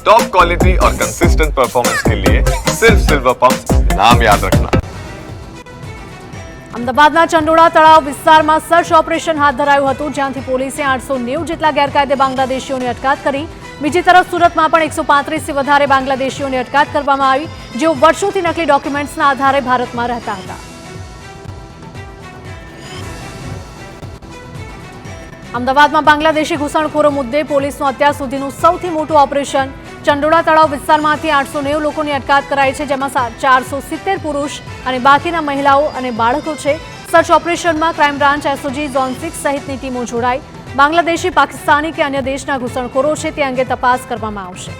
Top quality और consistent performance के लिए सिर्फ सिल्वर पंप नाम याद रखना। અમદાવાદના ચંડોળા તળાવ વિસ્તારમાં સર્ચ ઓપરેશન હાથ ધરાયું હતું, જ્યાંથી પોલીસે 890 જેટલા ગેરકાયદે બાંગ્લાદેશીઓની અટકાયત કરી। બીજી તરફ સુરતમાં પણ 135થી વધારે બાંગ્લાદેશીઓની અટકાયત કરવામાં આવી, જેઓ વર્ષોથી નકલી ડોક્યુમેન્ટ્સના આધારે ભારતમાં રહેતા હતા। અમદાવાદમાં બાંગ્લાદેશી ઘૂસણખોરો મુદ્દે પોલીસનું અત્યાર સુધીનું સૌથી મોટું ઓપરેશન। ચંડોળા તળાવ વિસ્તારમાંથી 890 લોકોની અટકાયત કરાઈ છે, જેમાં 470 પુરુષ અને બાકીના મહિલાઓ અને બાળકો છે। સર્ચ ઓપરેશનમાં ક્રાઇમ બ્રાન્ચ, એસઓજી, ઝોન 6 સહિતની ટીમો જોડાઈ। બાંગ્લાદેશી, પાકિસ્તાની કે અન્ય દેશના ઘૂસણખોરો છે તે અંગે તપાસ કરવામાં આવશે।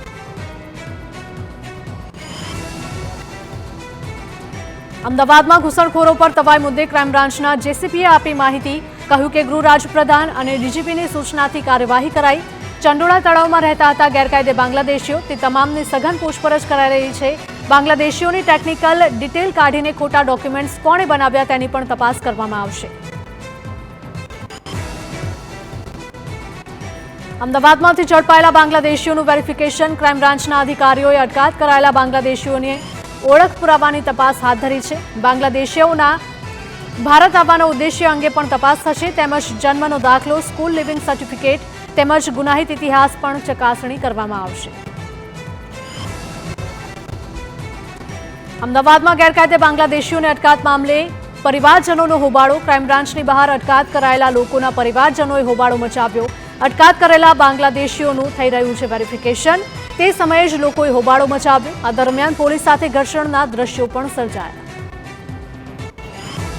અમદાવાદમાં ઘૂસણખોરો પર તવાઈ મુદ્દે ક્રાઇમ બ્રાન્ચના જેસીપીએ આપી માહિતી। કહ્યું કે ગૃહ રાજપ્રધાન અને ડીજીપીની સૂચનાથી કાર્યવાહી કરાઈ। ચંડોળા તળાવમાં રહેતા હતા ગેરકાયદે બાંગ્લાદેશીઓ, તે તમામની સઘન પૂછપરછ કરાઈ રહી છે। બાંગ્લાદેશીઓની ટેકનિકલ ડિટેલ કાઢીને ખોટા ડોક્યુમેન્ટ્સ કોણે બનાવ્યા તેની પણ તપાસ કરવામાં આવશે। અમદાવાદમાંથી ઝડપાયેલા બાંગ્લાદેશીઓનું વેરિફિકેશન। ક્રાઇમ બ્રાન્ચના અધિકારીઓએ અટકાયત કરાયેલા બાંગ્લાદેશીઓની ઓળખ પુરાવાની તપાસ હાથ ધરી છે। બાંગ્લાદેશીઓના ભારત આવવાના ઉદ્દેશ્ય અંગે પણ તપાસ થશે, તેમજ જન્મનો દાખલો, સ્કૂલ લિવિંગ સર્ટિફિકેટ તેમજ ગુનાહિત ઇતિહાસ પણ ચકાસણી કરવામાં આવશે। અમદાવાદમાં ગેરકાયદે બાંગ્લાદેશીઓની અટકાયત મામલે પરિવારજનોનો હોબાળો। ક્રાઇમ બ્રાન્ચની બહાર અટકાયત કરાયેલા લોકોના પરિવારજનોએ હોબાળો મચાવ્યો। અટકાયત કરેલા બાંગ્લાદેશીઓનું થઈ રહ્યું છે વેરિફિકેશન। તે સમયે જ લોકોએ હોબાળો મચાવ્યો। આ દરમિયાન પોલીસ સાથે ઘર્ષણના દ્રશ્યો પણ સર્જાયા।